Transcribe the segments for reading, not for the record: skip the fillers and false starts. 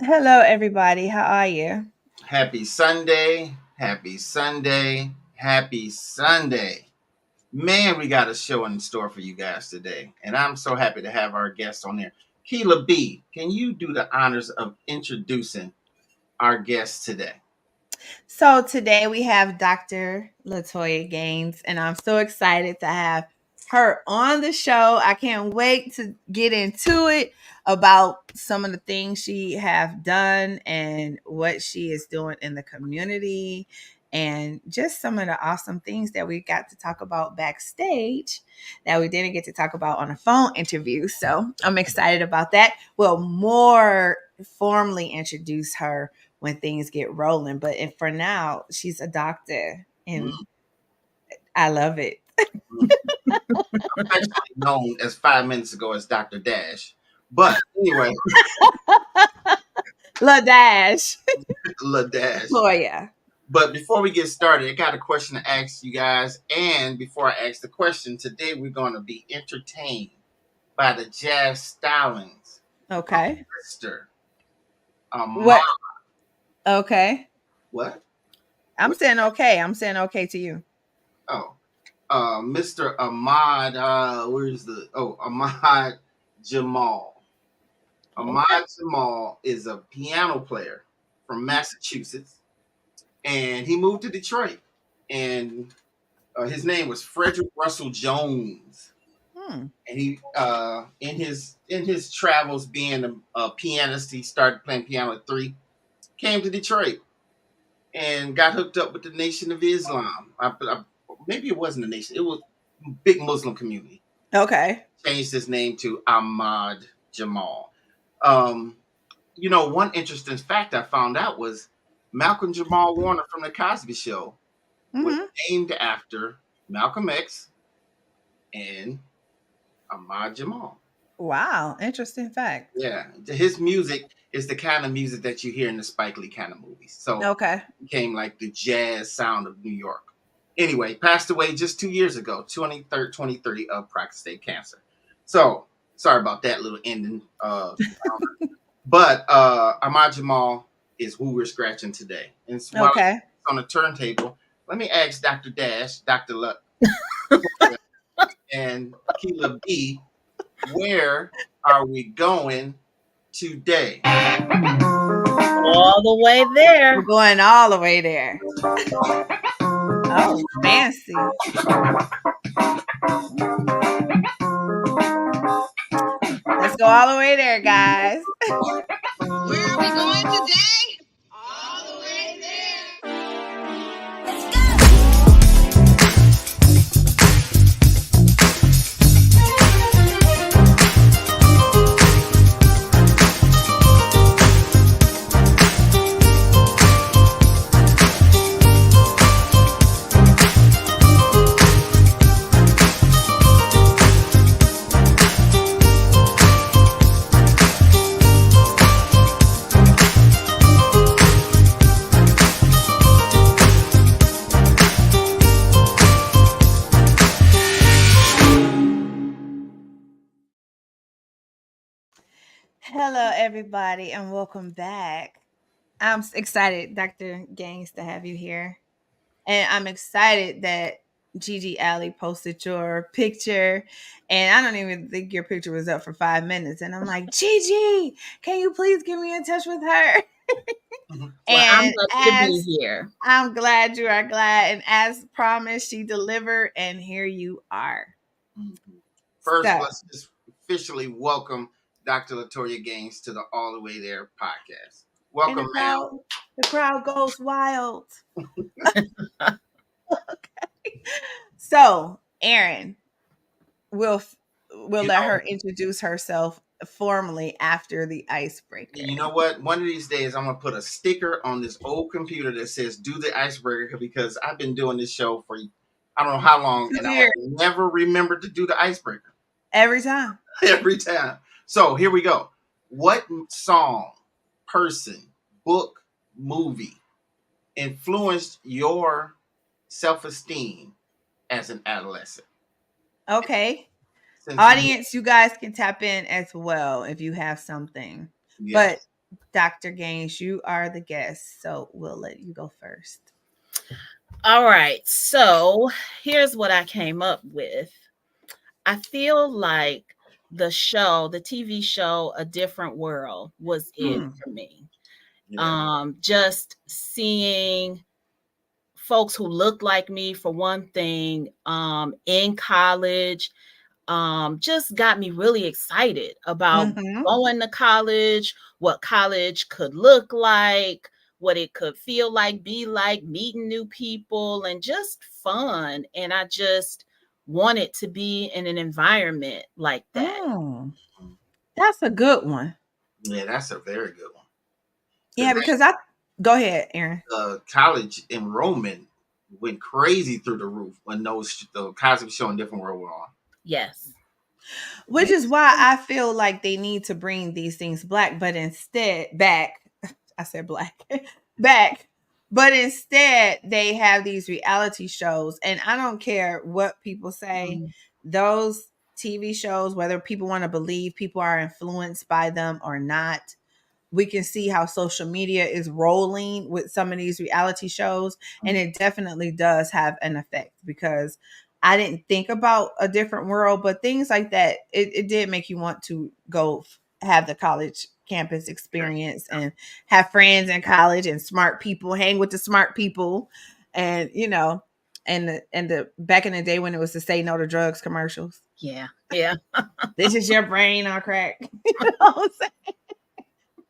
Hello, everybody. How are you? Happy Sunday, happy Sunday, happy Sunday. Man, we got a show in store for you guys today. And I'm so happy to have our guest on there. Keela B, can you do the honors of introducing our guest today? So, today we have Dr. La-Toya Gaines, and I'm so excited to have her on the show. I can't wait to get into it about some of the things she have done and what she is doing in the community and just some of the awesome things that we got to talk about backstage that we didn't get to talk about on a phone interview. So, I'm excited about that. We'll more formally introduce her when things get rolling. But for now, she's a doctor, and Mm, I love it. mm. Affectionately known as 5 minutes ago as Dr. Dash. But anyway, La Dash. La Dash. Toya. But before we get started, I got a question to ask you guys. And before I ask the question, today we're going to be entertained by the jazz stylings of Okay. Mr. Ahmad. What? Okay. What? I'm What? saying okay. I'm saying okay to you. Oh, Mr. Ahmad. Where's the? Oh, Ahmad Jamal. Okay. Ahmad Jamal is a piano player from Massachusetts, and he moved to Detroit. And his name was Frederick Russell Jones. Hmm. And he, in his travels being a pianist, he started playing piano at 3. Came to Detroit and got hooked up with the Nation of Islam. Maybe it wasn't a nation; it was a big Muslim community. Okay. Changed his name to Ahmad Jamal. Um, one interesting fact I found out was Malcolm Jamal Warner from the Cosby Show was Hmm. named after Malcolm X and Ahmad Jamal. Wow. Interesting fact. Yeah, his music is the kind of music that you hear in the Spike Lee kind of movies. So Okay. it became like the jazz sound of New York. Anyway, passed away just 2 years ago, 2030 of prostate cancer. So sorry about that little ending. But Ahmad Jamal is who we're scratching today. And while he's Okay. on the turntable, let me ask Dr. Dash, Dr. Luck, and Keela B, where are we going today? All the way We're there. going all the way there. Oh, fancy. Let's go all the way there, guys. Where are we going today? All the way there. Hello, everybody, and welcome back. I'm excited, Dr. Gaines, to have you here. And I'm excited that Gigi Alley posted your picture. And I don't even think your picture was up for 5 minutes. And I'm like, Gigi, can you please get me in touch with her? Well, I'm And happy to be as here. I'm glad you are glad. And as promised, she delivered. And here you are. First, So, let's just officially welcome Dr. La-Toya Gaines to the All the Way There podcast. and Welcome, ma'am. the crowd goes wild. So, Erin, we'll we'll You let know, her introduce herself formally after the icebreaker. you know what? One of these days, I'm gonna put a sticker on this old computer that says "Do the icebreaker" because I've been doing this show for I don't know how long, and I have Here, never remembered to do the icebreaker every time. every time. So here we go. What song, person, book, movie influenced your self-esteem as an adolescent? Okay. Since you, Audience, you guys can tap in as well if you have something. But yes, Dr. Gaines, you are the guest, so we'll let you go first. All right. So here's what I came up with. I feel like the TV show A Different World was it Mm. for me. Yeah. Just seeing folks who looked like me for one thing, in college, just got me really excited about Mm-hmm. going to college, what college could look like, what it could feel like, be like, meeting new people, and just fun. And I just wanted to be in an environment like that. Mm. That's a good one. Yeah, that's a very good one. Yeah, Because because I go ahead, Aaron. college enrollment went crazy through the roof when the Cosby Show and Different World were on. Yes. Which is why I feel like they need to bring these things back. I said black back, but instead they have these reality shows, and I don't care what people say. Mhm. Those TV shows, whether people want to believe people are influenced by them or not, we can see how social media is rolling with some of these reality shows, and it definitely does have an effect, because I didn't think about A Different World, but things like that, it did make you want to go have the college campus experience and have friends in college and smart people, hang with the smart people. And and the back in the day when it was the say no to drugs commercials, Yeah. Yeah. this is your brain on crack. You know what I'm saying?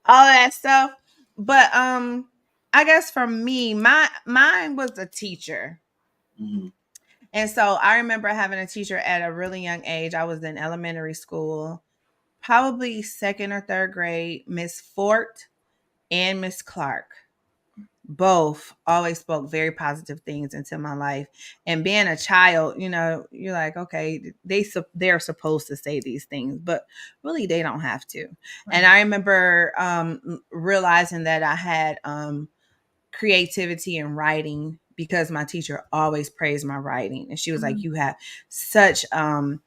All that stuff. But I guess for me, mine was a teacher. Mm-hmm. And so I remember having a teacher at a really young age. I was in elementary school, probably second or third grade, Miss Fort and Miss Clark. Both always spoke very positive things into my life. And being a child, you're like, okay, they're supposed to say these things, but really they don't have to. And Right. I remember realizing that I had creativity in writing, because my teacher always praised my writing, and she was like, Mhm. you have such an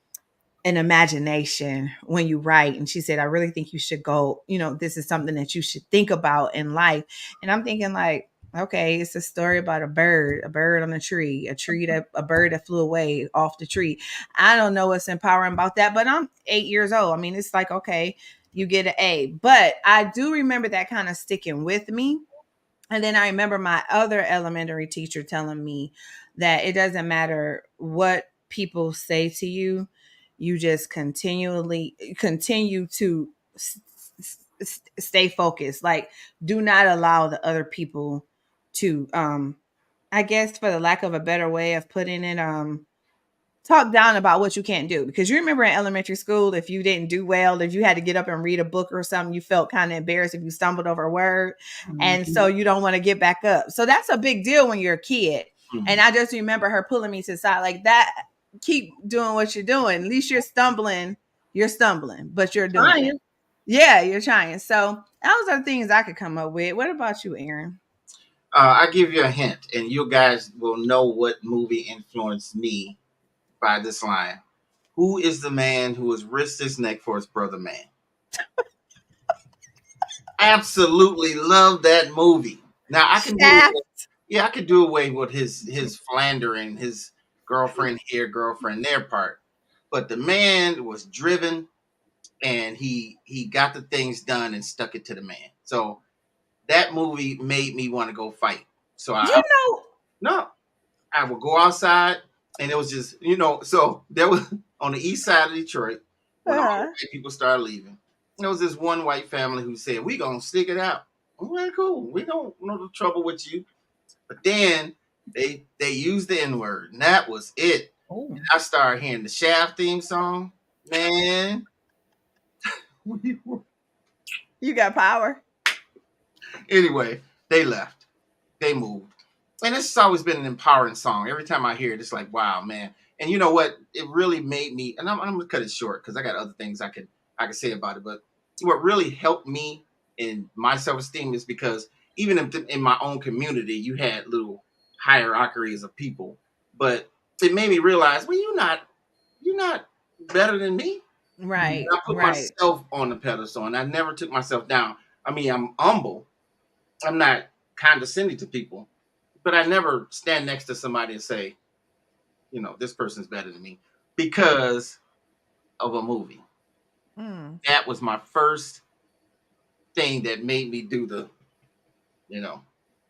imagination when you write. And she said, I really think you should go, this is something that you should think about in life. And I'm thinking, like, okay, it's a story about a bird on a bird that flew away off the tree. I don't know what's empowering about that, but I'm 8 years old. I mean, it's like, okay, you get an A. But I do remember that kind of sticking with me. And then I remember my other elementary teacher telling me that it doesn't matter what people say to you, you just continue to stay focused. Like, do not allow the other people to I guess, for the lack of a better way of putting it, talk down about what you can't do. Because you remember in elementary school, if you didn't do well, if you had to get up and read a book or something, you felt kind of embarrassed if you stumbled over a word. And Mhm. so you don't want to get back up. So that's a big deal when you're a kid. And Mm-hmm. I just remember her pulling me to the side like that. Keep doing what you're doing. At least you're stumbling, but you're doing it. Trying. Yeah, you're trying. So those are things I could come up with. What about you, Aaron? I give you a hint, and you guys will know what movie influenced me by this line. Who is the man who has risked his neck for his brother man? Absolutely love that movie. Now I can do Shaft. yeah, I could do away with his philandering, his girlfriend here, girlfriend there part. But the man was driven, and he got the things done and stuck it to the man. So that movie made me want to go fight. So You I know, no, I would go outside, and it was just so there was on the east side of Detroit when all the uh, white people started leaving. There was this one white family who said, "We gonna stick it out. Well, cool. We don't know the trouble with you." But then they used the N word, and that was it. Oh. I started hearing the Shaft theme song. Man, you got power. anyway, they left. They moved. And this has always been an empowering song. Every time I hear it, it's like, wow, man. And you know what? It really made me, and I'm gonna cut it short because I got other things I could say about it. But what really helped me in my self esteem is because even in my own community, you had little hierarchies of people, but it made me realize, well, you're not better than me. Right, I put right. myself on the pedestal, and I never took myself down. I mean, I'm humble. I'm not condescending to people, but I never stand next to somebody and say, this person's better than me because of a movie. Mm. That was my first thing that made me do the, you know.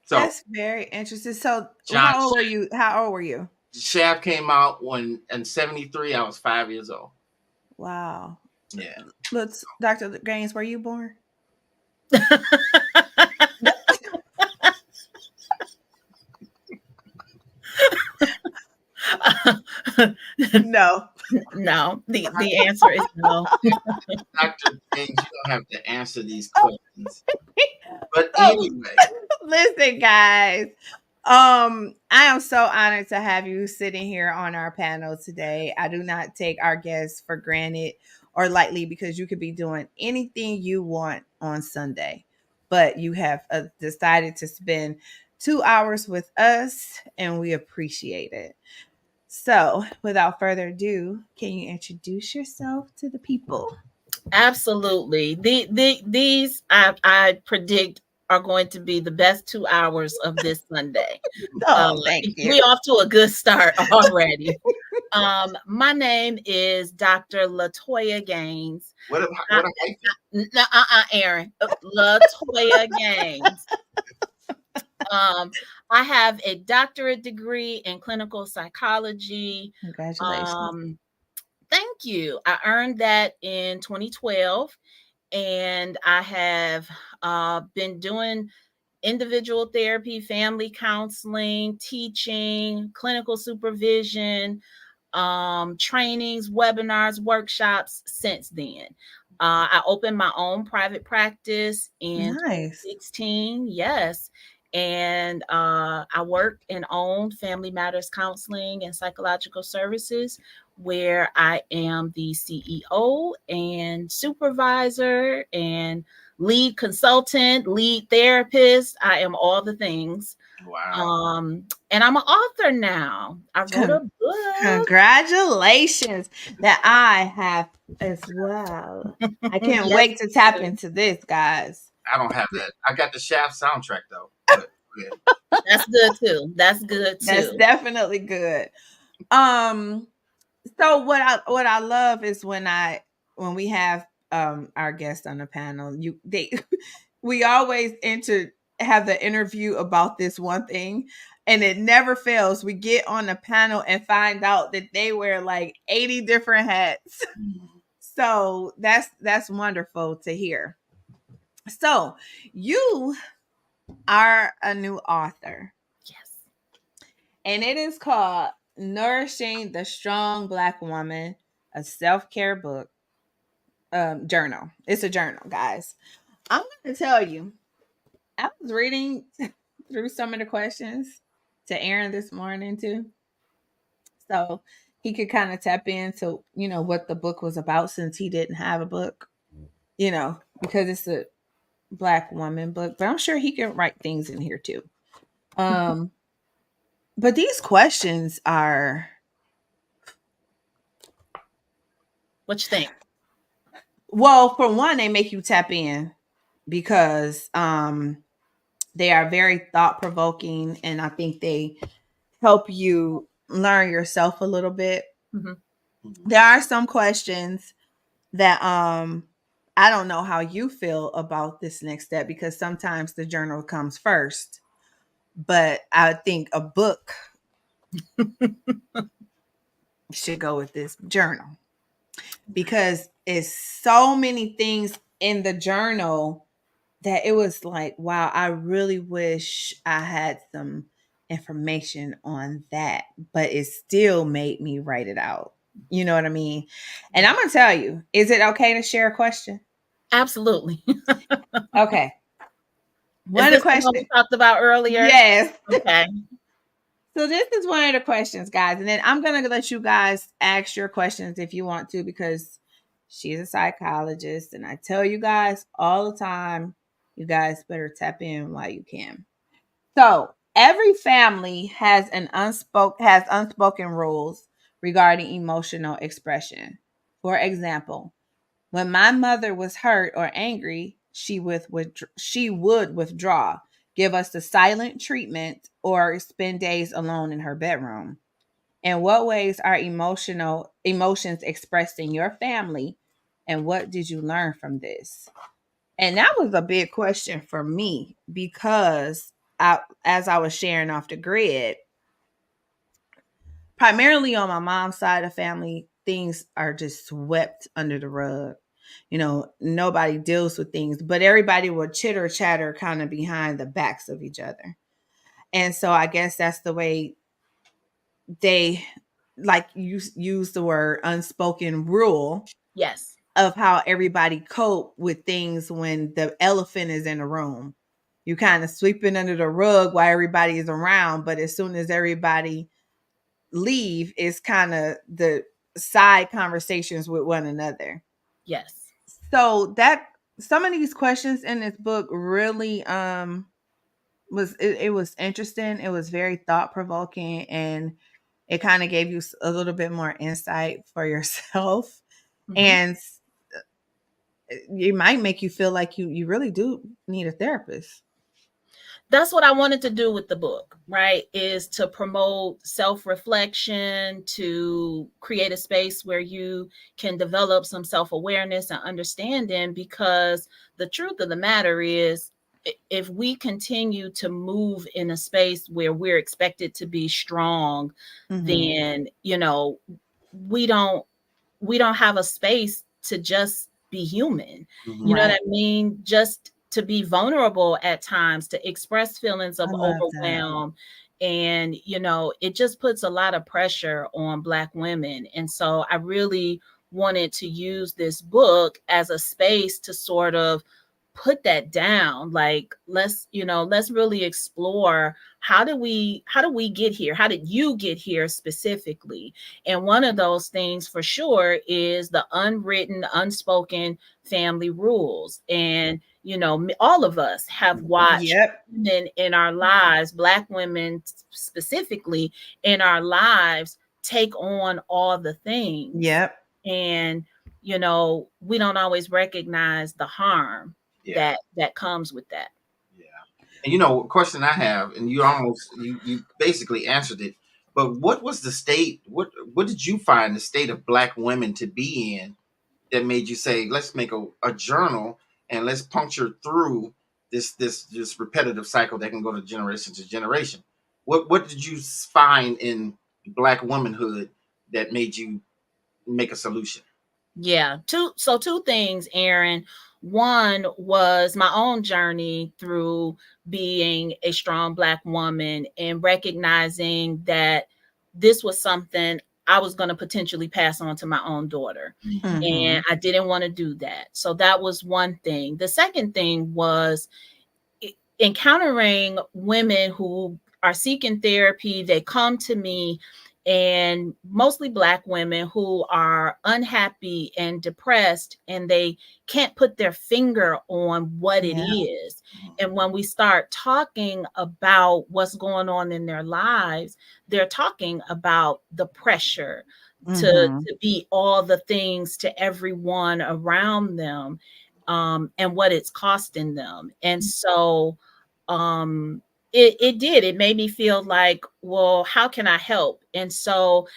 So That's very interesting. So, John how old were you? How old were you? Shaft came out when in '73. I was 5 years old. Wow. Yeah. Let's, Dr. Gaines, were you born? No. No, the answer is no. Dr. James, you don't have to answer these questions. But So, anyway, listen, guys. I am so honored to have you sitting here on our panel today. I do not take our guests for granted or lightly because you could be doing anything you want on Sunday, but you have decided to spend 2 hours with us, and we appreciate it. So, without further ado, can you introduce yourself to the people? Absolutely. These I predict are going to be the best 2 hours of this Sunday. Oh, thank you. We off to a good start already. My name is Dr. La-Toya Gaines. what a hyphen. Aaron. La-Toya Gaines. I have a doctorate degree in clinical psychology. Congratulations. Thank you. I earned that in 2012, and I have been doing individual therapy, family counseling, teaching, clinical supervision, trainings, webinars, workshops since then. I opened my own private practice in Nice. 2016. Yes. And I work and own Family Matters Counseling and Psychological Services, where I am the CEO and supervisor and lead consultant, lead therapist. I am all the things. Wow. And I'm an author now. I wrote a book. Congratulations that I have as well. I can't Yes, wait to tap into this, guys. I don't have that. I got the Shaft soundtrack though. But yeah. that's good too. That's good That's too. definitely good. Um, so what I love is when we have our guests on the panel, we always have the interview about this one thing, and it never fails. We get on the panel and find out that they wear like 80 different hats. So that's wonderful to hear. So you are a new author, Yes. and it is called Nourishing the Strong Black Woman, a self-care book journal. It's a journal, guys. I'm going to tell you, I was reading through some of the questions to Aaron this morning too. So he could kind of tap into, what the book was about since he didn't have a book, because it's a black woman book, but I'm sure he can write things in here too. But these questions are, What you think? well, for one, they make you tap in because they are very thought provoking, and I think they help you learn yourself a little bit. Mm-hmm. There are some questions that I don't know how you feel about this next step, because sometimes the journal comes first, but I think a book should go with this journal because it's so many things in the journal that it was like, wow, I really wish I had some information on that, but it still made me write it out. You know what I mean? And I'm going to tell you, is it okay to share a question? Absolutely. Okay. Is One of this the the one we questions. talked about earlier? Yes. Okay. So this is one of the questions, guys. And then I'm going to let you guys ask your questions if you want to, because she's a psychologist. And I tell you guys all the time, you guys better tap in while you can. So every family has unspoken rules regarding emotional expression. For example, when my mother was hurt or angry, she would withdraw, give us the silent treatment, or spend days alone in her bedroom. In what ways are emotions expressed in your family, and what did you learn from this? And that was a big question for me because as I was sharing off the grid, primarily on my mom's side of the family, things are just swept under the rug. You know, nobody deals with things, but everybody will chitter chatter kind of behind the backs of each other. And so I guess that's the way they, like you use the word, unspoken rule Yes. of how everybody cope with things when the elephant is in the room. You kind of sweep it under the rug while everybody is around, but as soon as everybody leave, it's kind of the side conversations with one another. Yes. So that some of these questions in this book really it was interesting. It was very thought provoking, and it kind of gave you a little bit more insight for yourself. Mhm. And it might make you feel like you really do need a therapist. That's what I wanted to do with the book, right? Is to promote self-reflection, to create a space where you can develop some self-awareness and understanding, because the truth of the matter is, if we continue to move in a space where we're expected to be strong, Mm-hmm. then, we don't we don't have a space to just be human. You Mhm. know what Right. I mean? Just to be vulnerable at times, to express feelings I of love that. overwhelm. And, it just puts a lot of pressure on Black women. And so I really wanted to use this book as a space to sort of put that down. Like, let's really explore, how do we get here? How did you get here specifically? And one of those things for sure is the unwritten, unspoken family rules. And, all of us have watched Yep. women in our lives, Black women specifically in our lives, take on all the things. Yep. And, we don't always recognize the harm Yeah. that comes with that. Yeah. And a question I have, and you basically answered it, but what was the state? What did you find the state of Black women to be in that made you say, let's make a journal and let's puncture through this repetitive cycle that can go to generation to generation? What did you find in Black womanhood that made you make a solution? Yeah. Two things, Aaron. One was my own journey through being a strong Black woman and recognizing that this was something I was going to potentially pass on to my own daughter. Mhm. Mm-hmm. And I didn't want to do that. So that was one thing. The second thing was encountering women who are seeking therapy. They come to me, and mostly Black women who are unhappy and depressed, and they can't put their finger on what it Yeah. is. And when we start talking about what's going on in their lives, they're talking about the pressure to Mm-hmm. be all the things to everyone around them, and what it's costing them. And so um it made me feel like, well, how can I help? And so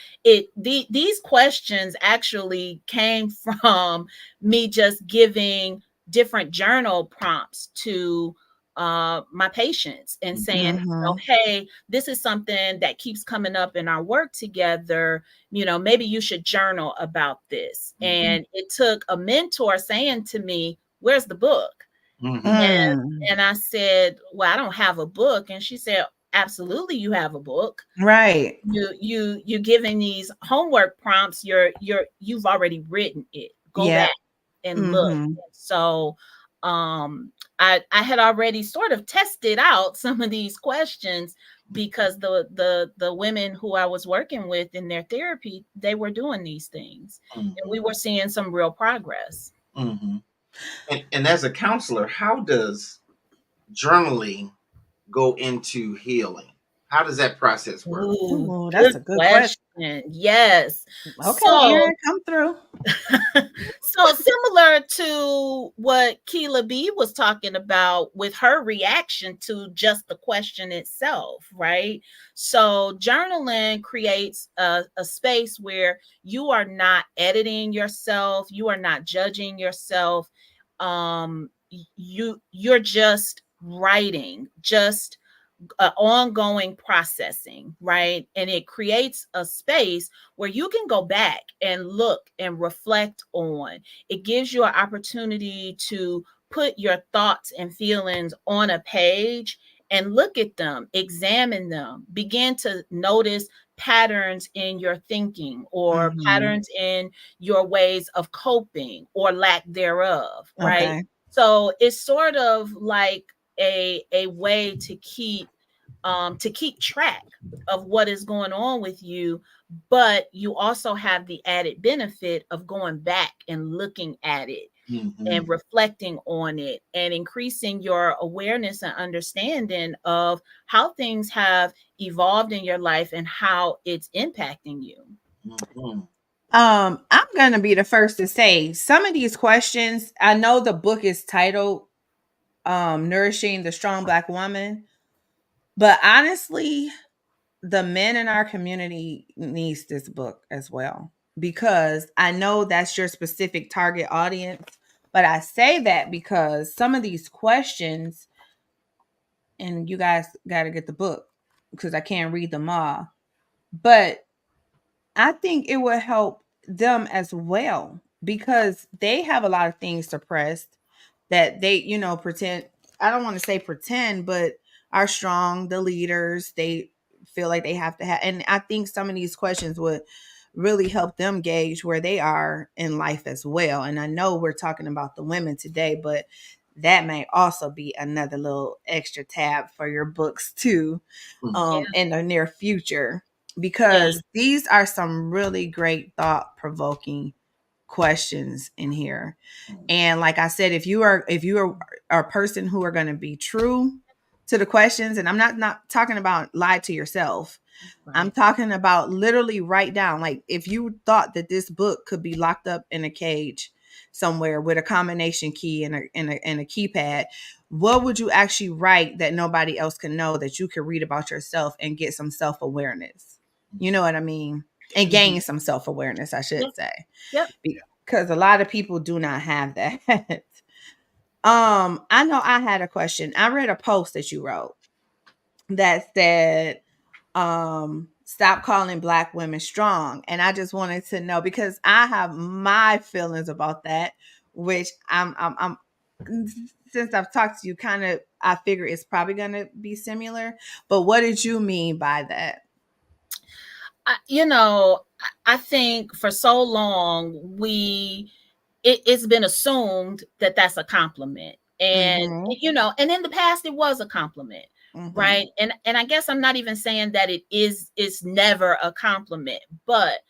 these questions actually came from me just giving different journal prompts to my patients and saying, Mm-hmm. hey, this is something that keeps coming up in our work together. Maybe you should journal about this. Mhm. And it took a mentor saying to me, where's the book? Mhm. And Mm. and I said, "Well, I don't have a book." And she said, "Absolutely, you have a book. Right. You're giving these homework prompts. You've already written it. Go back Yep. and look." Mm-hmm. And so, I had already sort of tested out some of these questions, because the women who I was working with in their therapy, they were doing these things, and we Mhm. were seeing some real progress. Mhm. And as a counselor, how does journaling go into healing? How does that process work? Ooh, Oh, that's good a good question. question. question. Yes. Okay, So Aaron, come through. so similar to what Keela B was talking about with her reaction to just the question itself, right? So journaling creates a space where you are not editing yourself, you are not judging yourself. You're just writing, just ongoing processing, right? And it creates a space where you can go back and look and reflect on. It gives you an opportunity to put your thoughts and feelings on a page and look at them, examine them, begin to notice patterns in your thinking or Mm-hmm. patterns in your ways of coping or lack thereof, right? Okay. So it's sort of like a way to keep track of what is going on with you, but you also have the added benefit of going back and looking at it Mm-hmm. and reflecting on it and increasing your awareness and understanding of how things have evolved in your life and how it's impacting you. Mm-hmm. I'm gonna be the first to say some of these questions. I know the book is titled Nourishing the Strong Black Woman, but honestly, the men in our community needs this book as well because I know that's your specific target audience. But I say that because some of these questions, and you guys got to get the book because I can't read them all. But I think it will help them as well because they have a lot of things suppressed that they, pretend. I don't want to say pretend, but are strong, the leaders, they feel like they have to have. And I think some of these questions would really help them gauge where they are in life as well. And I know we're talking about the women today, but that may also be another little extra tab for your books too, Yeah, in the near future, yeah, because these are some really great thought provoking questions in here. And like I said, if you are a person who are going to be true to the questions, and I'm not talking about lie to yourself. I'm right. talking about literally write down. Like if you thought that this book could be locked up in a cage somewhere with a combination key and a keypad, what would you actually write that nobody else can know that you could read about yourself and get some self awareness? You know what I mean? And Mhm. gain some self awareness, I Yep, should say, yep. because a lot of people do not have that. I know I had a question. I read a post that you wrote that said, stop calling black women strong. And I just wanted to know because I have my feelings about that, which I'm since I've talked to you, kind of I figure it's probably gonna be similar. But what did you mean by that? I think for so long it's been assumed that that's a compliment, and Mm-hmm. and in the past it was a compliment, Mm-hmm. right? And I guess I'm not even saying that it's never a compliment, but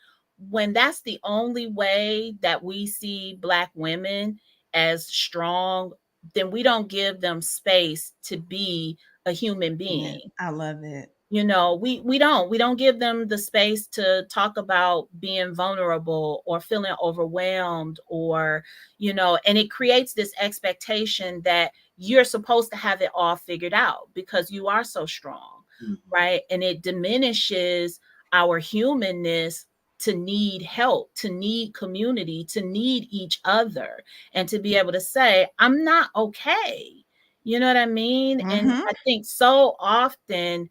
when that's the only way that we see black women as strong, then we don't give them space to be a human Yeah, being. I love it. We don't give them the space to talk about being vulnerable or feeling overwhelmed, or and it creates this expectation that you're supposed to have it all figured out because you are so strong, Mm-hmm. right? And it diminishes our humanness to need help, to need community, to need each other, and to be able to say I'm not okay. You know what I mean? And Mm-hmm. I think so often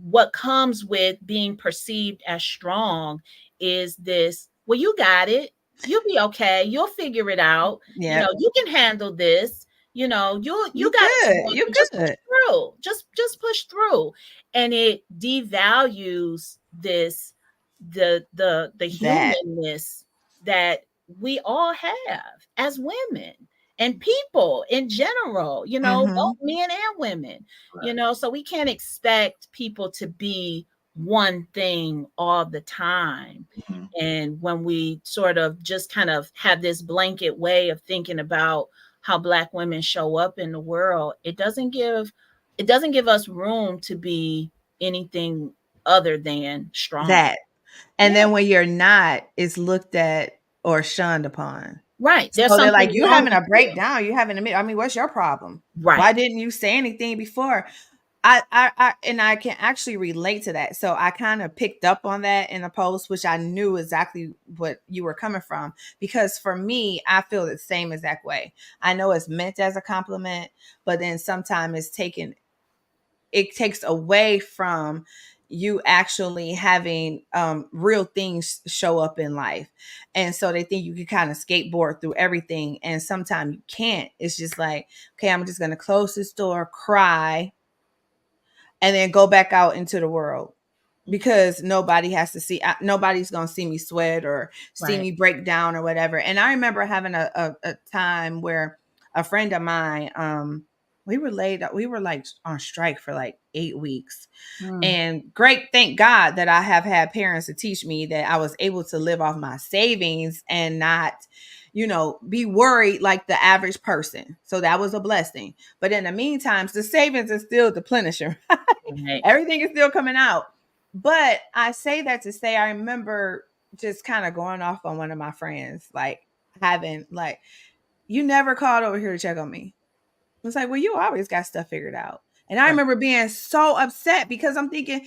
what comes with being perceived as strong is this, well, you got it, you'll be okay, you'll figure it out, Yeah, you can handle this, you you got it good. You together, just push good. through, just push through. And it devalues this, the That. humanness that we all have as women and people in general, both Mm-hmm. men and women. Right. So we can't expect people to be one thing all the time. Mm-hmm. And when we sort of just kind of have this blanket way of thinking about how black women show up in the world, it doesn't give us room to be anything other than strong. That. And Yeah. then when you're not, it's looked at or shunned upon. Right. There's So they're like, something you wrong having with a you. breakdown, you having a, I mean, what's your problem? Right. Why didn't you say anything before? And I can actually relate to that. So I kind of picked up on that in a post, which I knew exactly what you were coming from. Because for me, I feel the same exact way. I know it's meant as a compliment, but then sometimes it's taken, it takes away from you actually having real things show up in life. And so they think you can kind of skateboard through everything. And sometimes you can't. It's just like, okay, I'm just going to close this door, cry, and then go back out into the world, because nobody has to see, nobody's gonna see me sweat or see Right. me break down or whatever. And I remember having a time where a friend of mine, we were like on strike for like 8 weeks. Mm. And great, thank God that I have had parents to teach me that I was able to live off my savings and not, be worried like the average person. So that was a blessing. But in the meantime, the savings is still deplenishing. Right. Everything is still coming out. But I say that to say I remember just kind of going off on one of my friends, like having like, you never called over here to check on me. It's like, well, you always got stuff figured out. And I Right. remember being so upset because I'm thinking,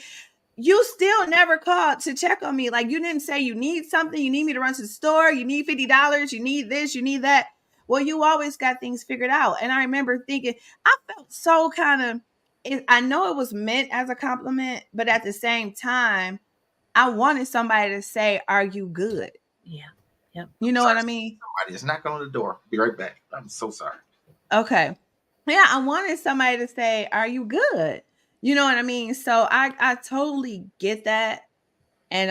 you still never called to check on me. Like, you didn't say you need something, you need me to run to the store, you need $50, you need this, you need that. Well, you always got things figured out. And I remember thinking, I felt so kind of, I know it was meant as a compliment, but at the same time, I wanted somebody to say, are you good? Yeah. Yep. You I'm know what sorry. I mean? Somebody is knocking on the door. Be right back. I'm so sorry. Okay. Yeah, I wanted somebody to say, are you good? You know what I mean? So I totally get that. And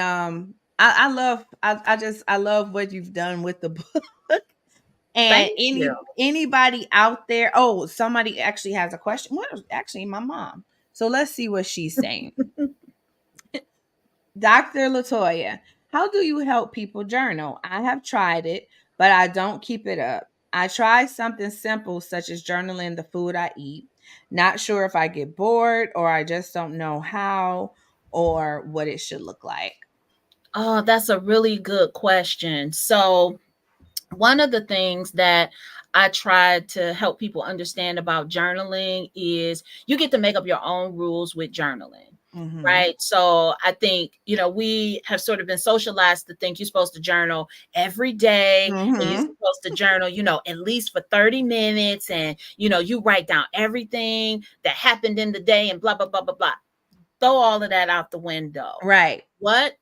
I love, I love what you've done with the book. And Thank you. anybody out there, oh, somebody actually has a question. Well, actually my mom. So let's see what she's saying. Dr. La-Toya, how do you help people journal? I have tried it, but I don't keep it up. I try something simple such as journaling the food I eat. Not sure if I get bored or I just don't know how or what it should look like. Oh, that's a really good question. So, one of the things that I try to help people understand about journaling is you get to make up your own rules with journaling. Mm-hmm. Right. So I think, we have sort of been socialized to think you're supposed to journal every day and you're Mm-hmm. supposed to journal, at least for 30 minutes. And, you write down everything that happened in the day and blah, blah, blah, blah, blah. Throw all of that out the window. Right. What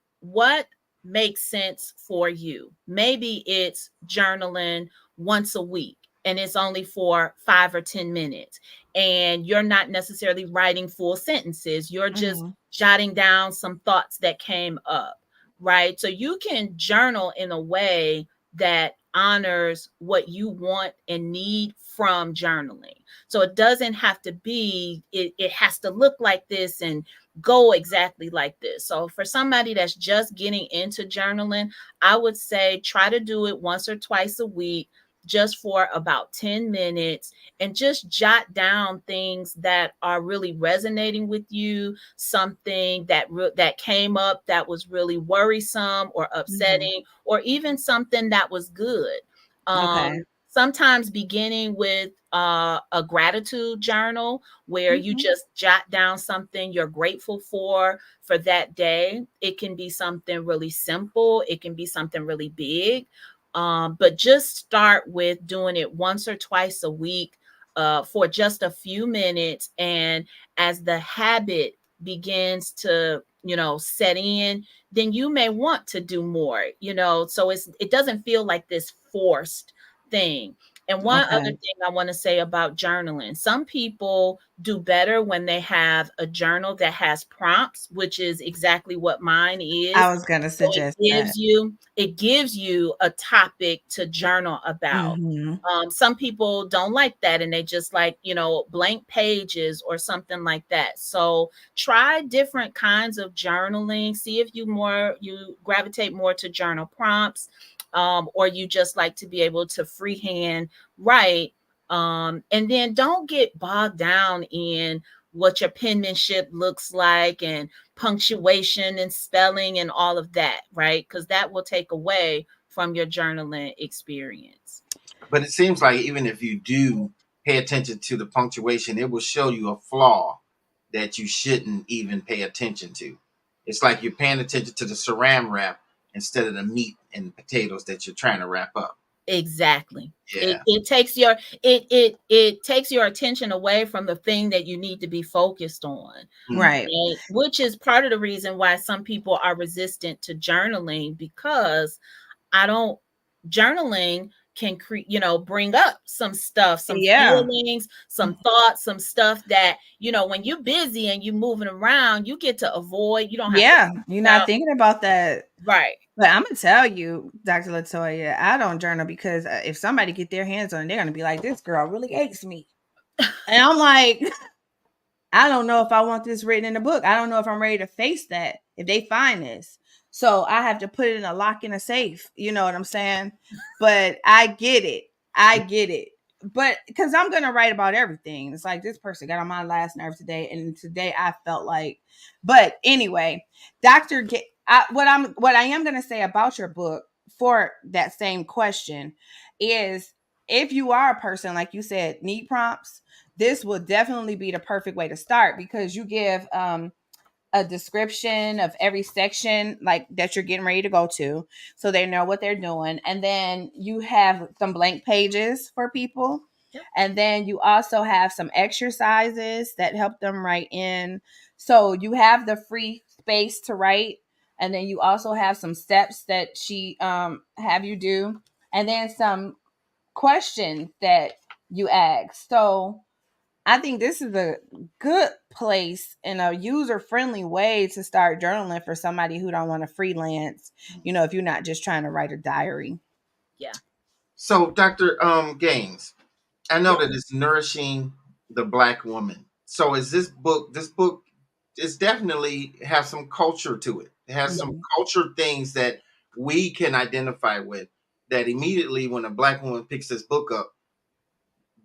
makes sense for you? Maybe it's journaling once a week and it's only for 5 or 10 minutes and you're not necessarily writing full sentences, you're just Mm-hmm. jotting down some thoughts that came up, right? So you can journal in a way that honors what you want and need from journaling. So it doesn't have to be, it has to look like this and go exactly like this. So for somebody that's just getting into journaling, I would say try to do it once or twice a week, just for about 10 minutes, and just jot down things that are really resonating with you, something that came up that was really worrisome or Mm-hmm. upsetting, or even something that was good. Okay. Sometimes beginning with a gratitude journal where you Mm-hmm. just jot down something you're grateful for that day. It can be something really simple, it can be something really big. But just start with doing it once or twice a week for just a few minutes. And as the habit begins to, set in, then you may want to do more, so it doesn't feel like this forced thing. And one other Okay. thing I want to say about journaling, some people do better when they have a journal that has prompts, which is exactly what mine I is. was gonna So it suggest that. gives you it gives you a topic to journal about. Mm-hmm. Some people don't like that and they just like, blank pages or something like that. So try different kinds of journaling. See if you gravitate more to journal prompts, or you just like to be able to freehand write. And then don't get bogged down in what your penmanship looks like, and punctuation and spelling and all of that, right? Because that will take away from your journaling experience. But it seems like even if you do pay attention to the punctuation, it will show you a flaw that you shouldn't even pay attention to. It's like you're paying attention to the saran wrap instead of the meat and potatoes that you're trying to wrap up. Exactly. It Yeah. it takes your it takes your attention away from the thing that you need to be focused on. Mm. Right. Right? Which is part of the reason why some people are resistant to journaling, because I don't journaling can bring up some stuff, some Yeah. feelings, some thoughts, some stuff that, when you're busy and you're moving around, you get to avoid. You don't have to Yeah. think You're not about. thinking about that. Right. But I'm gonna tell you, Dr. La-Toya, I don't journal because if somebody get their hands on it, they're gonna be like, "This girl really hates me," and I'm like, I don't know if I want this written in the book. I don't know if I'm ready to face that if they find this. So I have to put it in a lock in a safe. You know what I'm saying? But I get it. I get it. But because I'm gonna write about everything. It's like this person got on my last nerve today, and today I felt like. But anyway, Doctor, what I am gonna say about your book for that same question is, if you are a person like you said need prompts, this will definitely be the perfect way to start, because you give a description of every section like that you're getting ready to go to, so they know what they're doing, and then you have some blank pages for people. Yep. And then you also have some exercises that help them write in, so you have the free space to write, and then you also have some steps that she have you do, and then some questions that you ask. So I think this is a good place and a user-friendly way to start journaling for somebody who don't want to freelance, if you're not just trying to write a diary. Yeah. So, Dr. Gaines, I know Yeah. that it's nourishing the Black woman. So, is this book is definitely has some culture to it. It has some Mhm. culture things that we can identify with. That immediately, when a Black woman picks this book up,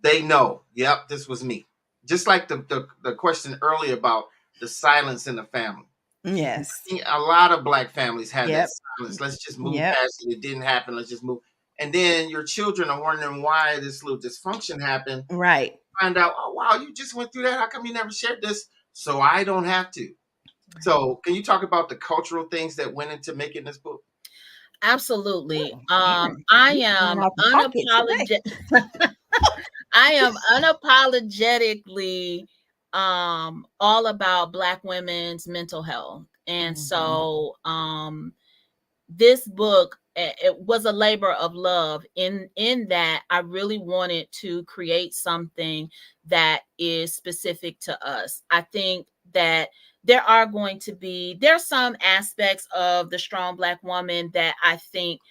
they know, yep, this was me. Just like the question earlier about the silence in the family. Yes. A lot of Black families have that Yep. silence. Let's just move Yep. past it. It didn't happen. Let's just move. And then your children are wondering why this little dysfunction happened. Right. Find out, oh wow, you just went through that. How come you never shared this? So I don't have to. So can you talk about the cultural things that went into making this book? Absolutely. Man, I you coming am out the pocket today. I am unapologetically all about Black women's mental health. And so this book, it was a labor of love in that I really wanted to create something that is specific to us. I think that there's some aspects of the strong Black woman that I think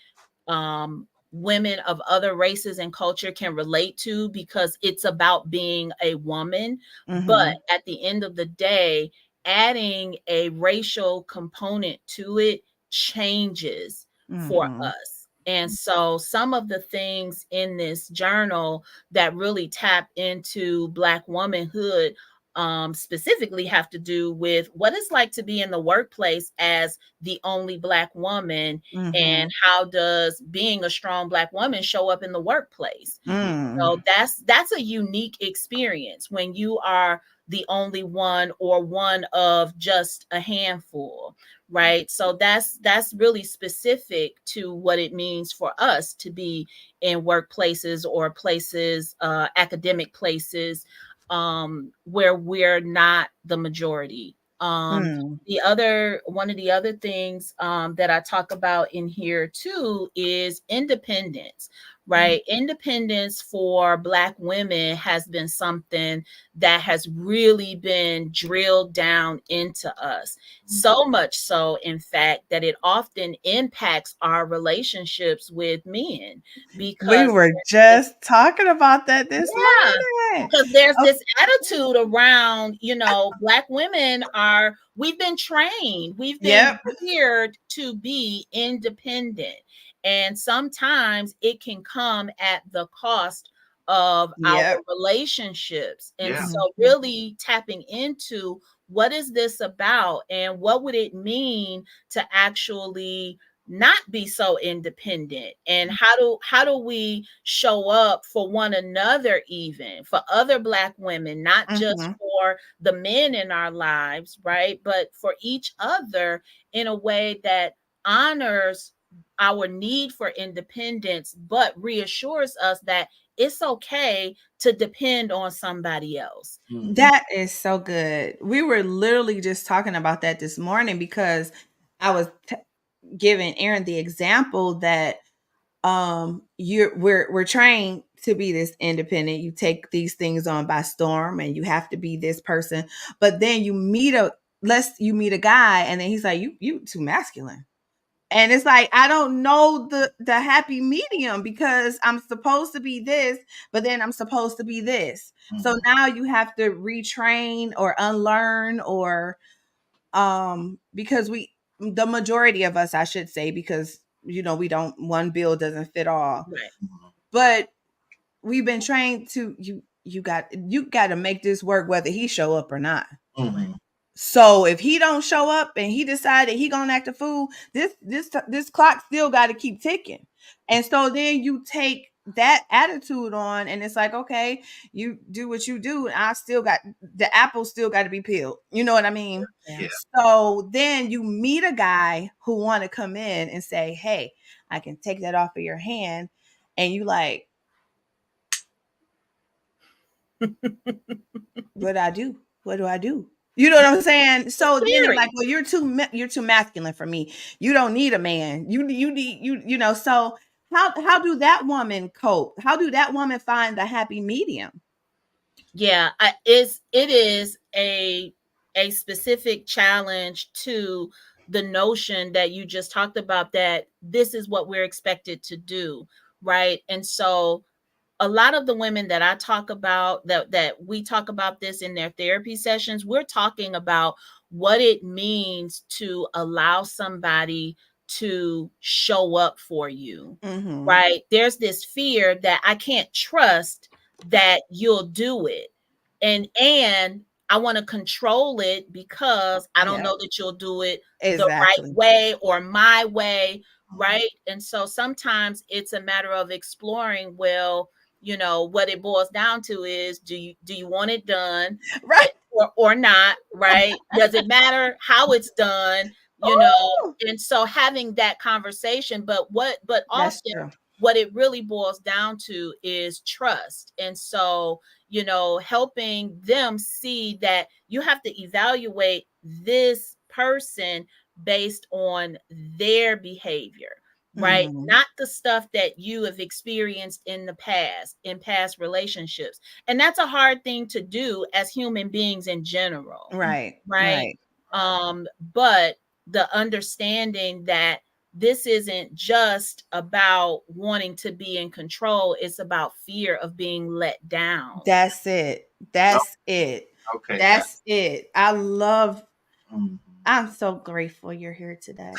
women of other races and culture can relate to, because it's about being a woman. But Mm-hmm. at the end of the day, adding a racial component to it changes for Mm-hmm. us. And so some of the things in this journal that really tap into Black womanhood specifically have to do with what it's like to be in the workplace as the only Black woman, Mm-hmm. and how does being a strong Black woman show up in the workplace. Mm. So that's a unique experience when you are the only one or one of just a handful, right? So that's really specific to what it means for us to be in workplaces or places, academic places, where we're not the majority. Mm. The other one of the other things that I talk about in here too is independence, right? Independence for Black women has been something that has really been drilled down into us. So much so, in fact, that it often impacts our relationships with men, We because were just talking about that this yeah, morning. because there's Oh, this attitude around, Black women we've been trained, we've been yep. geared to be independent. And sometimes it can come at the cost of our Yep. relationships. And Yeah. so Mhm. really tapping into what is this about and what would it mean to actually not be so independent, and how do we show up for one another, even for other Black women, not just Mhm. for the men in our lives, right, but for each other in a way that honors our need for independence but reassures us that it's okay to depend on somebody else. Mhm. That is so good. We were literally just talking about that this morning because I was giving Aaron the example that we're trained to be this independent. You take these things on by storm and you have to be this person. But then you meet a guy and then he's like, you too masculine. And it's like, I don't know the happy medium because I'm supposed to be this, but then I'm supposed to be this. So Mhm. now you have to retrain or unlearn, or because the majority of us, I should say, because we don't, one bill doesn't fit all. Right. Mhm. But we've been trained to, you got to make this work whether he show up or not. Mhm. So if he don't show up and he decided he gonna act a fool, this clock still got to keep ticking. And so then you take that attitude on, and it's like, okay, you do what you do, and I still got the apple still got to be peeled. You know what I mean? Yeah. Yeah. So then you meet a guy who want to come in and say, "Hey, I can take that off of your hand," and you like, what do I do? What do I do? You know what I'm saying? It's So then it's like, scary. well, you're too masculine for me. You don't need a man. You need you. So how do that woman cope? How do that woman find the happy medium? Yeah, it is a specific challenge to the notion that you just talked about, that this is what we're expected to do, right? And so a lot of the women that I talk about, that we talk about this in their therapy sessions, we're talking about what it means to allow somebody to show up for you, Mm-hmm. right? There's this fear that I can't trust that you'll do it. And I want to control it because I don't Yeah, know that you'll do it the right exactly. way or my way, right? And so sometimes it's a matter of exploring, well, what it boils down to is, do you want it done, Right. or not, right? Does it matter how it's done? Ooh, And so having that conversation, but that's often true. what it really boils down to is trust. And so, helping them see that you have to evaluate this person based on their behavior, right? Mm-hmm. Not the stuff that you have experienced in the past, in past relationships. And that's a hard thing to do as human beings in general, Right. right? Right. But the understanding that this isn't just about wanting to be in control, it's about fear of being let down. That's it. Oh, That's it. okay, got. That's it. I love. Mhm. I'm so grateful you're here today.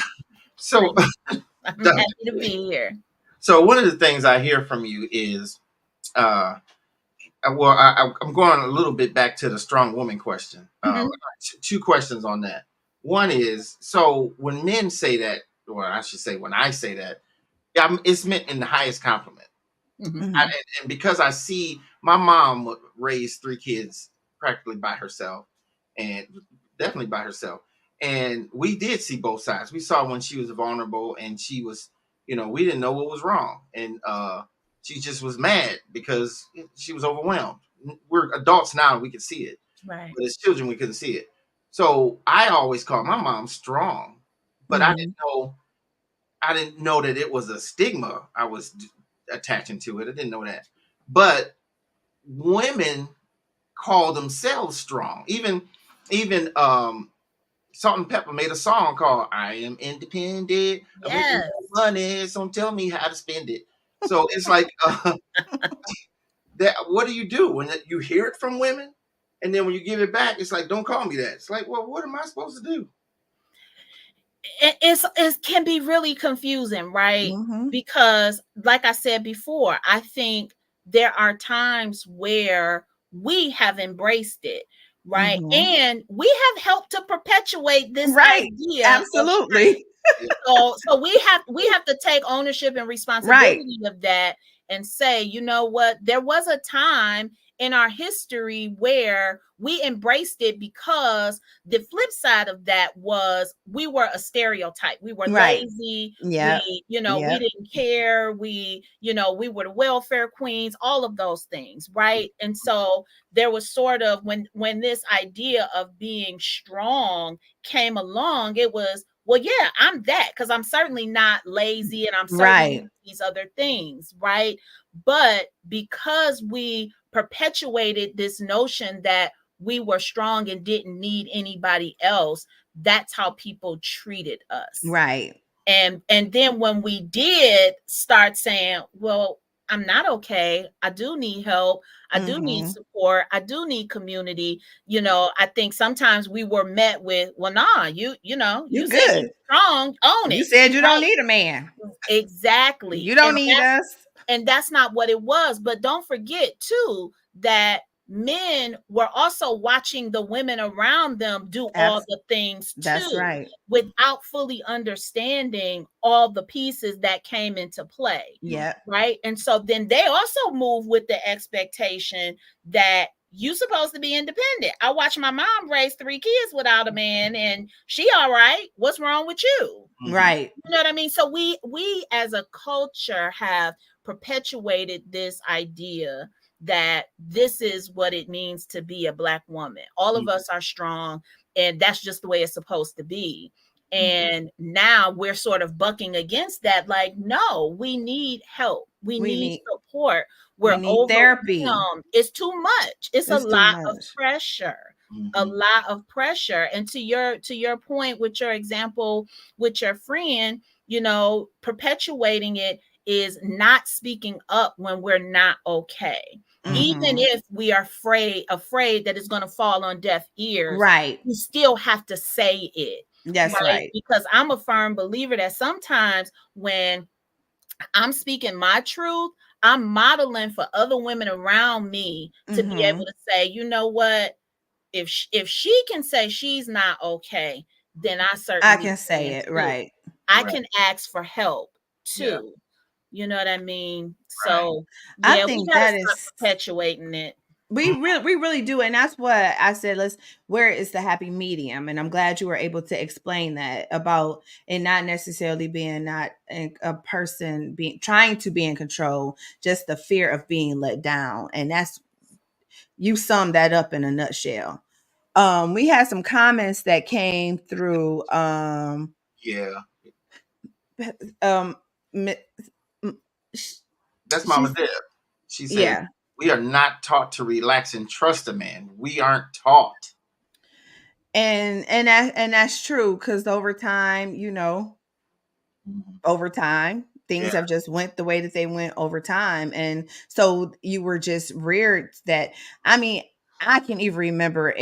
So, I'm Dr. happy to be here. So one of the things I hear from you is, uh, I'm going a little bit back to the strong woman question. Mhm. Two questions on that. One is, so when men say that, or I should say, when I say that, yeah, it's meant in the highest compliment. Mhm. I, Mhm. and because I see my mom raised three kids practically by herself, and definitely by herself. And we did see both sides. We saw when she was vulnerable and she was, we didn't know what was wrong. And she just was mad because she was overwhelmed. We're adults now and we can see it. Right. But as children, we couldn't see it. So I always called my mom strong, but Mhm. I didn't know that it was a stigma I was attaching to it. I didn't know that. But women call themselves strong. Even Salt and Pepper made a song called "I Am Independent. I'm making Yes. money, so tell me how to spend it." So it's like that. What do you do when you hear it from women, and then when you give it back, it's like, "Don't call me that." It's like, well, what am I supposed to do? It can be really confusing, right? Mhm. Because like I said before, I think there are times where we have embraced it, right? And we have helped to perpetuate this Right. idea of strength. Absolutely. So we have to take ownership and responsibility of that and say, you know what, there was a time in our history where we embraced it, because the flip side of that was we were a stereotype. We were Right. lazy. Yeah. We didn't care. We were the welfare queens, all of those things, right? And so there was sort of, when this idea of being strong came along, it was, well, yeah, I'm that, because I'm certainly not lazy, and I'm certainly Right. these other things, right? But because we perpetuated this notion that we were strong and didn't need anybody else, that's how people treated us. Right. And then when we did start saying, well, I'm not okay, I do need help, I do need support, I do need community, I think sometimes we were met with, well, nah, you You said you're good. strong, own You it. said you don't Right. need a man. Exactly. You don't need us. And that's not what it was. But don't forget too that men were also watching the women around them do all the things That's too, right. without fully understanding all the pieces that came into play. Yeah. Right. And so then they also move with the expectation that you supposed to be independent. I watched my mom raise 3 kids without a man, and she all right. What's wrong with you? Right. You know what I mean? So we as a culture have perpetuated this idea that this is what it means to be a Black woman. All of us are strong, and that's just the way it's supposed to be. And now we're sort of bucking against that. Like, no, we need help. We need support. We're need therapy. overwhelmed. It's too much. It's a lot of pressure. A lot of pressure. And to your point with your example with your friend, perpetuating it is not speaking up when we're not okay. Even if we are afraid that it's going to fall on deaf ears, right? We still have to say it. That's right. Because I'm a firm believer that sometimes when I'm speaking my truth, I'm modeling for other women around me to be able to say, you know what, if she can say she's not okay, then I certainly can say it, right? I can ask for help too. You know what I mean? So I yeah, we think gotta that stop is perpetuating it. we really do, and that's what I said. Where is the happy medium? And I'm glad you were able to explain that about it not necessarily being not a person being trying to be in control, just the fear of being let down, and that's you summed that up in a nutshell. We had some comments that came through. Yeah. Um, That's Mama Deb. She said, yeah, we are not taught to relax and trust a man. We aren't taught. and that's true, because over time, things have just went the way that they went over time, and so you were just reared that. I mean, I can even remember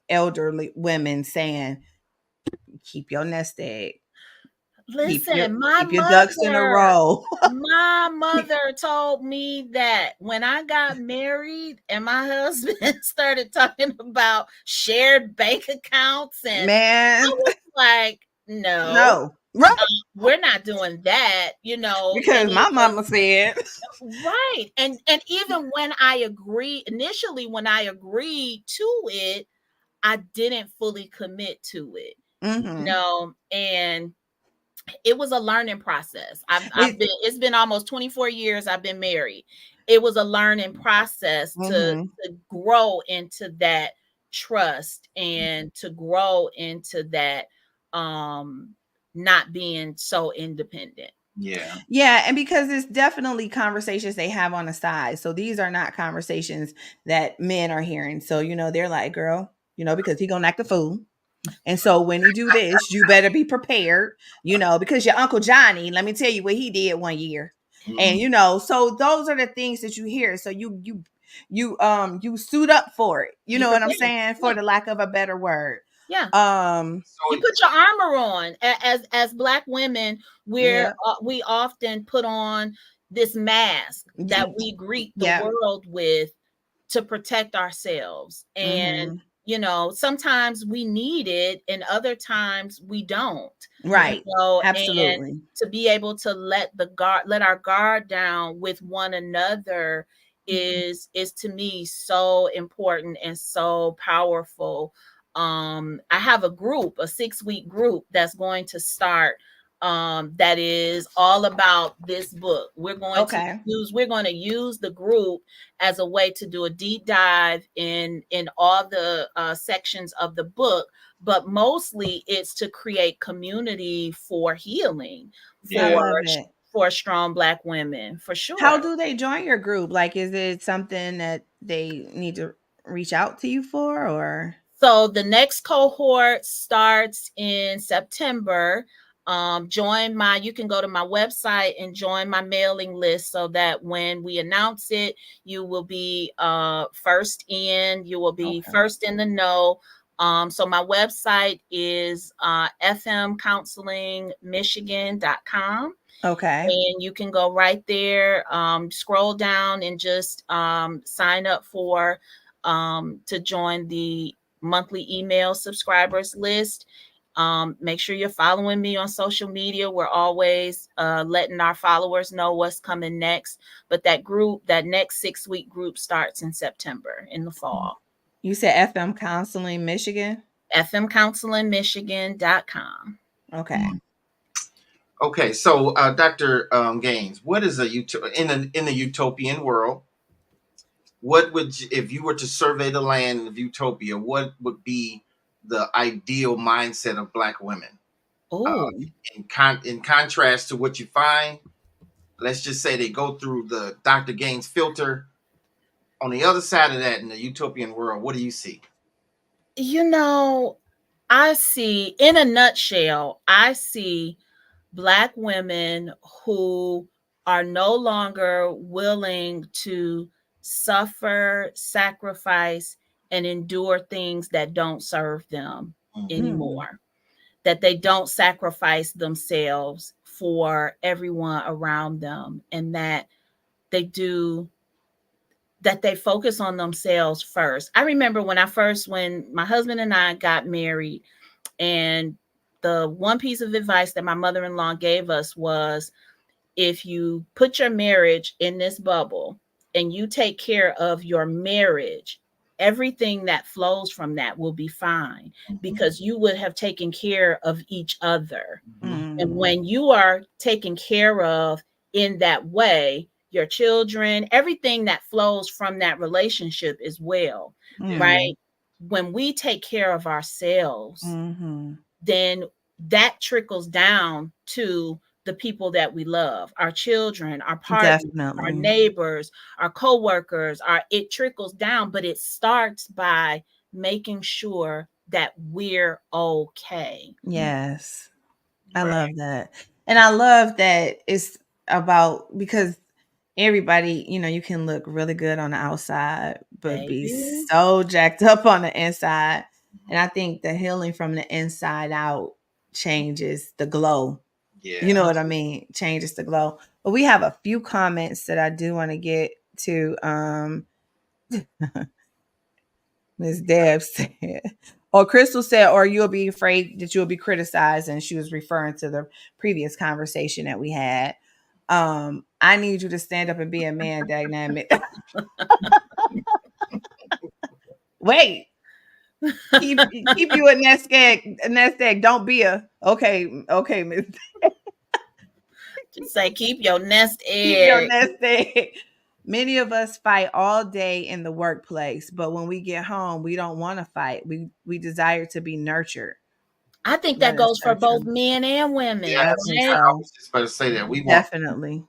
elderly women saying, "Keep your nest egg. Listen, Keep your ducks in a row." my mother told me that when I got married and my husband started talking about shared bank accounts, and Man, I was like, no, right? we're not doing that, Because my mama said, right. And even when initially when I agreed to it, I didn't fully commit to it, and it was a learning process. It's been almost 24 years I've been married. It was a learning process to grow into that trust and to grow into that not being so independent. Yeah, and because it's definitely conversations they have on the side. So these are not conversations that men are hearing. So, they're like, girl, because he gonna act a fool. And so when he do this, you better be prepared, because your Uncle Johnny, let me tell you what he did one year. And so those are the things that you hear. So you suit up for it. You know what I'm saying? For the lack of a better word. Yeah. You put your armor on. As Black women, we often put on this mask that we greet the Yeah. world with to protect ourselves. And Mm-hmm. sometimes we need it and other times we don't. Right. And Absolutely. to be able to let our guard down with one another is to me so important and so powerful. I have a 6-week group that's going to start, that is all about this book. Okay. We're going to use the group as a way to do a deep dive in all the sections of the book, but mostly it's to create community for healing, I Yeah. for love it. strong Black women, for How sure. do they join your group? Like, is it something that they need to reach out to you for, or? So the next cohort starts in September. You can go to my website and join my mailing list so that when we announce it, you will be first in, you will be Okay. first in the know. So my website is fmcounselingmichigan.com. Okay. And you can go right there, scroll down and just sign up to join the monthly email subscribers list. Make sure you're following me on social media. We're always letting our followers know what's coming next. But that next 6-week group starts in September, in the fall. You said FM Counseling Michigan? fmcounselingmichigan.com. Okay. Okay, so Dr. Gaines, what is in the utopian world? What would if you were to survey the land of utopia? What would be the ideal mindset of Black women? Oh, In contrast to what you find, let's just say they go through the Dr. Gaines filter. On the other side of that, in the utopian world, what do you see? I see, in a nutshell, I see Black women who are no longer willing to suffer, sacrifice, and endure things that don't serve them Mm-hmm. anymore. That they don't sacrifice themselves for everyone around them, and they do that they focus on themselves first. I remember when my husband and I got married, and the one piece of advice that my mother-in-law gave us was, if you put your marriage in this bubble and you take care of your marriage, everything that flows from that will be fine, because you would have taken care of each other. And Mm. when you are taken care of in that way, your children, everything that flows from that relationship as well, Yeah. Mm. right? When we take care of ourselves, Mm-hmm. then that trickles down to the people that we love, our children, our partners, our Definitely. neighbors, our coworkers. It trickles down, but it starts by making sure that we're okay. Yes. I Right. love that. And I love that it's about, because everybody, you can look really good on the outside, but be Baby. so jacked up on the inside. And I think the healing from the inside out changes the glow. You Yeah. know what I mean? Changes the glow. But we have a few comments that I do want to get to. Ms. Deb said, or Crystal said, or you'll be afraid that you'll be criticized. And she was referring to the previous conversation that we had. I need you to stand up and be a man, dynamic. Wait, keep you a nest egg, Don't be a okay, Miss. Just say, keep your nest Keep your egg. nest egg. Many of us fight all day in the workplace, but when we get home, we don't want to fight. We desire to be nurtured. I think that That is goes so for both true. men and Yeah, women, I think I right? so. was just about to say that. Definitely.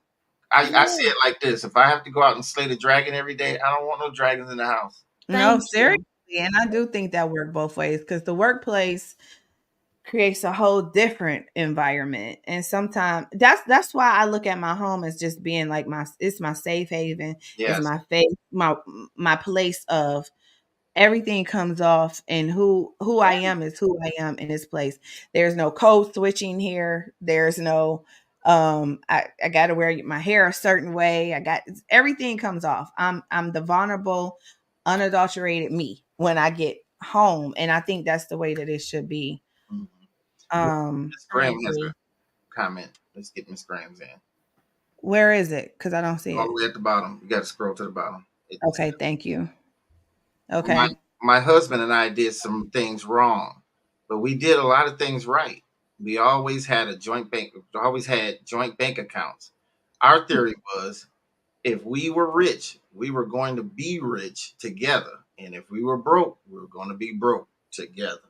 I Yeah. see it like this. If I have to go out and slay the dragon every day, I don't want no dragons in the house. No, Thank seriously. you. And I do think that work both ways, because the workplace creates a whole different environment. And sometimes that's why I look at my home as just being like it's my safe haven, it's Yes. my faith, my place of everything comes off, and who I Yeah. am is who I am in this place. There's no code switching here. There's no I got to wear my hair a certain way. I got everything comes off. I'm the vulnerable, unadulterated me when I get home, and I think that's the way that it should be. Mhm. Miss I Graham has agree. a comment. Let's get Miss Graham's in. Where is it? Because I don't see All the it. way at the bottom. You got to scroll to the bottom. Okay, thank you. My Okay. my husband and I did some things wrong, but we did a lot of things right. We always had joint bank accounts. Our theory was if we were rich, we were going to be rich together. And if we were broke, we were going to be broke together.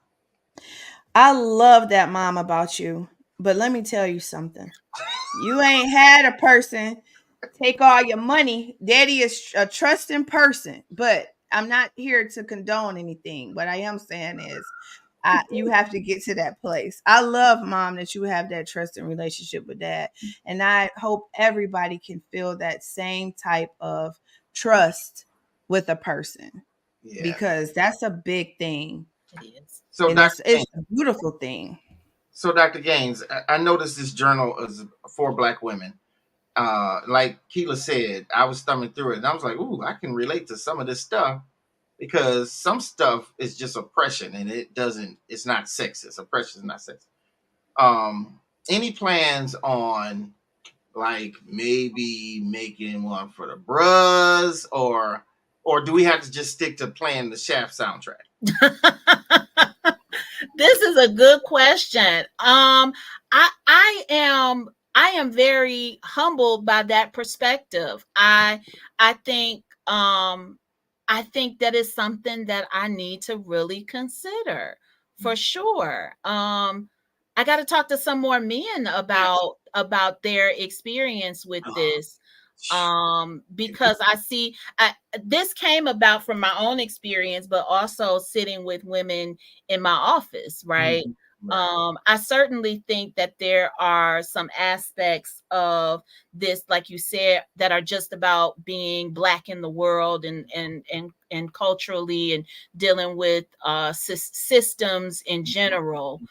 I love that, mom, about you. But let me tell you something. You ain't had a person take all your money. Daddy is a trusting person, but I'm not here to condone anything. What I am saying is, you have to get to that place. I love, mom, that you have that trusting relationship with dad, and I hope everybody can feel that same type of trust with a person, Yeah. because that's a big thing, It is. So and Dr. it's a beautiful thing. Dr. Gaines, I noticed this journal is for Black women. Like Keela said, I was thumbing through it and I was like, ooh, I can relate to some of this stuff because some stuff is just oppression and it's not sexist. Oppression is not sexist. Any plans on like maybe making one for the bros or do we have to just stick to playing the Shaft soundtrack? This is a good question. I am very humbled by that perspective. I think I think that is something that I need to really consider for sure. I got to talk to some more men about their experience with this, because this came about from my own experience, but also sitting with women in my office, right? Right. I certainly think that there are some aspects of this, like you said, that are just about being Black in the world, and culturally, and dealing with systems in general,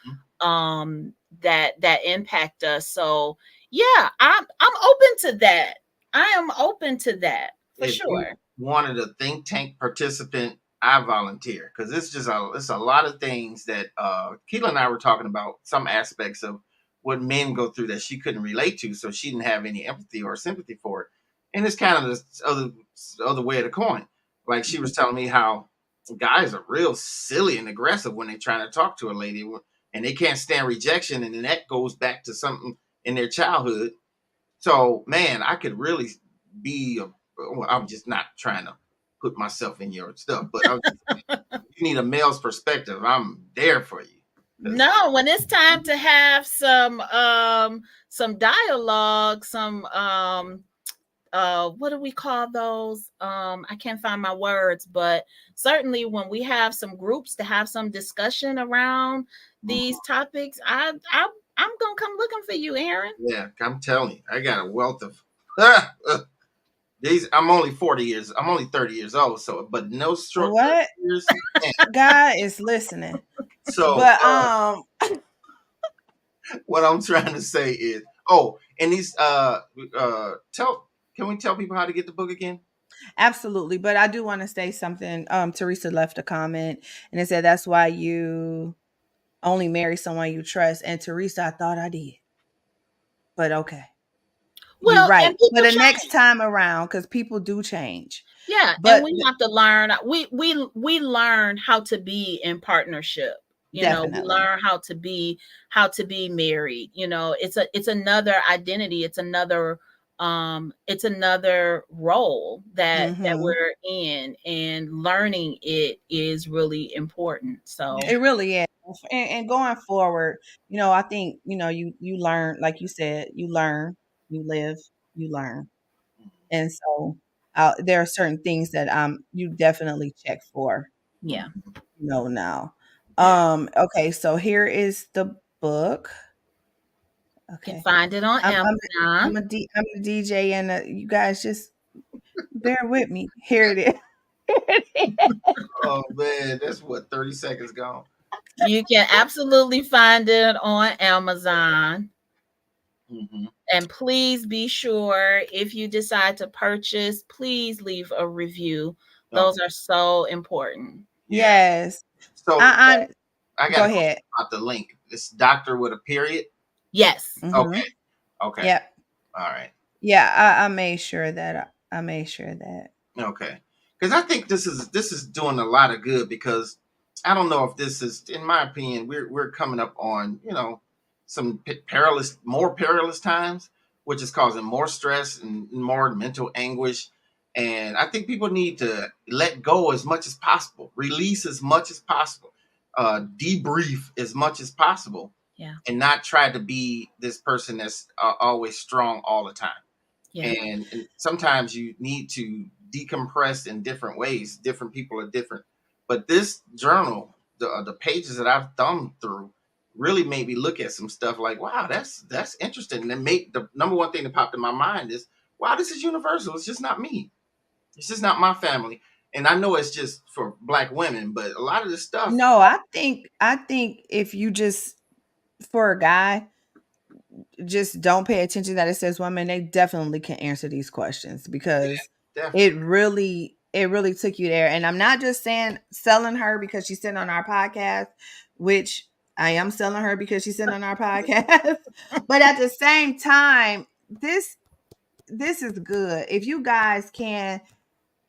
Mhm. that impact us. So yeah, I'm open to that. I am open to that for If you sure. wanted a think tank participant, I volunteer because it's a lot of things that Keela and I were talking about some aspects of what men go through that she couldn't relate to, so she didn't have any empathy or sympathy for it. And it's kind of the other way of the coin. Like she was telling me how guys are real silly and aggressive when they're trying to talk to a lady and they can't stand rejection, and then that goes back to something in their childhood. So, man, I could really be well, I'm just not trying to put myself in your stuff, but you need a male's perspective. I'm there for you. 'Cause, No, when it's time to have some dialogue, some what do we call those? I can't find my words, but certainly when we have some groups to have some discussion around these topics, I'm gonna come looking for you, Aaron. yeah, I'm telling you, I got a wealth of these. I'm only 30 years old, so but no short 30 What? years. Man. God is listening. So But what I'm trying to say is, oh, and these tell can we tell people how to get the book again? absolutely. But I do want to say something. Teresa left a comment and it said that's why you only marry someone you trust. And Teresa, I thought I did. But okay. You're Well, right. and For people the next change. time around, because people do change. Yeah, and But we have to learn. We learn how to be in partnership. We definitely. learn how to be married. It's another identity. It's another role that Hmm. we're in, and learning it is really important. So It really is. And going forward, I think, you learn, like you said, you learn, you live, you learn. And so there are certain things that you definitely check for, yeah, now. Yeah. Okay, so here is the book. you can Okay. find it on I'm I'm Amazon. I'm a DJ, and you guys just bear with me. Here it is. Here it is. Oh man, that's what 30 seconds gone. You can absolutely find it on Amazon. Hmm. And please be sure, if you decide to purchase, please leave a review. Those are so important. Yeah. Yes. So I I go got a question ahead. about the link. It's doctor with a period. Yes. Mhm. Okay. Okay. Yep. All right. Yeah, I made sure that I made sure that. Okay. Because I think this is doing a lot of good, because I don't know if this is, in my opinion, we're coming up on, some more perilous times, which is causing more stress and more mental anguish. And I think people need to let go as much as possible, release as much as possible, debrief as much as possible, Yeah. and not try to be this person that's always strong all the time. Yeah. And sometimes you need to decompress in different ways. Different people are different, but this journal, the pages that I've thumbed through, really made me look at some stuff like, wow, that's interesting. And then make the number one thing that popped in my mind is, wow, this is universal. It's just not me. It's just not my family. And I know it's just for Black women, but a lot of this stuff, No, I think if you just, for a guy, just don't pay attention that it says women, they definitely can answer these questions, because definitely, it really took you there. And I'm not just saying selling her because she's sitting on our podcast, which I am selling her because she's sitting on our podcast. But at the same time, this is good. If you guys can,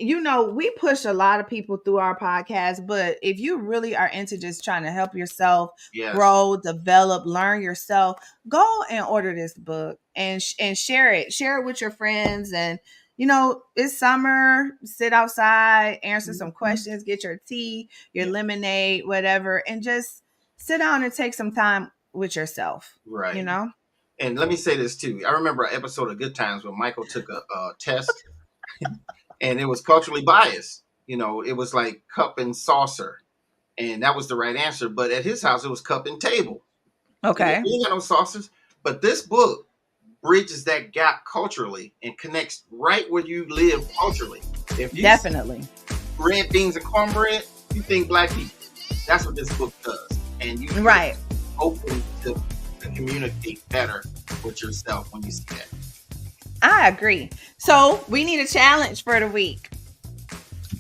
we push a lot of people through our podcast, but if you really are into just trying to help yourself yes, grow, develop, learn yourself, go and order this book and and share it. Share it with your friends. And it's summer. Sit outside, answer some questions, get your tea, your yeah, lemonade, whatever, and just sit down and take some time with yourself. You right. know. And let me say this too. I remember an episode of Good Times when Michael took a test, and it was culturally biased. It was like cup and saucer, and that was the right answer. But at his house, it was cup and table. Okay. We ain't got no saucers. But this book bridges that gap culturally and connects right where you live culturally. If you see Definitely. red beans and cornbread, you think Black people. That's what this book does, and you Right. open to communicate better with yourself when you see that. I agree. So we need a challenge for the week.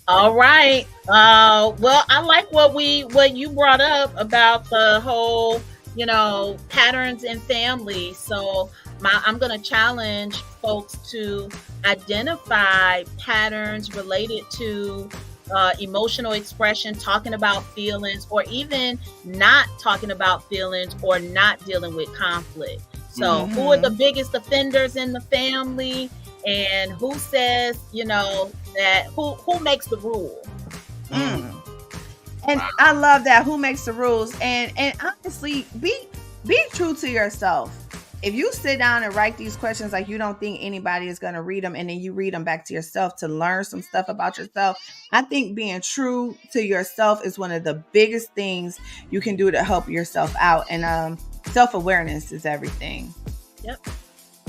All right. Well, I like what you brought up about the whole, patterns in family. So I'm going to challenge folks to identify patterns related to emotional expression, talking about feelings, or even not talking about feelings, or not dealing with conflict. So who are the biggest offenders in the family, and who says, that who makes the rule? And I love that. Who makes the rules? And honestly, be true to yourself. If you sit down and write these questions like you don't think anybody is going to read them, and then you read them back to yourself to learn some stuff about yourself, I think being true to yourself is one of the biggest things you can do to help yourself out. And self-awareness is everything. Yep.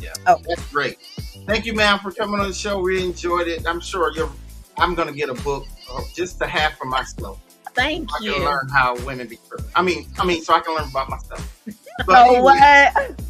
Yeah. Oh, that's great. Thank you, ma'am, for coming on the show. We enjoyed it. I'm sure I'm going to get a book just to have for myself. Thank you. I can learn how women be. I mean, so I can learn about myself. But anyway. What?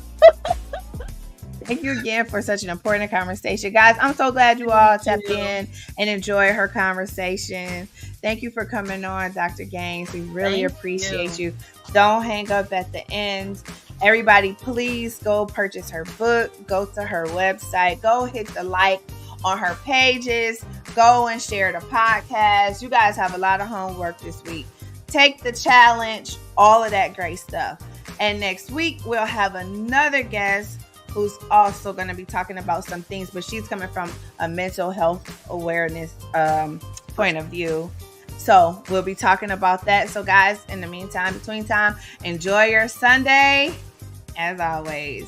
Thank you again for such an important conversation. Guys, I'm so glad you all tapped in and enjoyed her conversation. Thank you for coming on, Dr. Gaines. We really appreciate you. Don't hang up at the end. Everybody, please go purchase her book. Go to her website. Go hit the like on her pages. Go and share the podcast. You guys have a lot of homework this week. Take the challenge, all of that great stuff. And next week, we'll have another guest who's also going to be talking about some things, but she's coming from a mental health awareness point of view. So we'll be talking about that. So guys, in the meantime, between time, enjoy your Sunday. As always.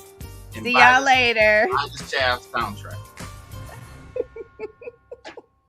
See y'all later. Buy this child soundtrack.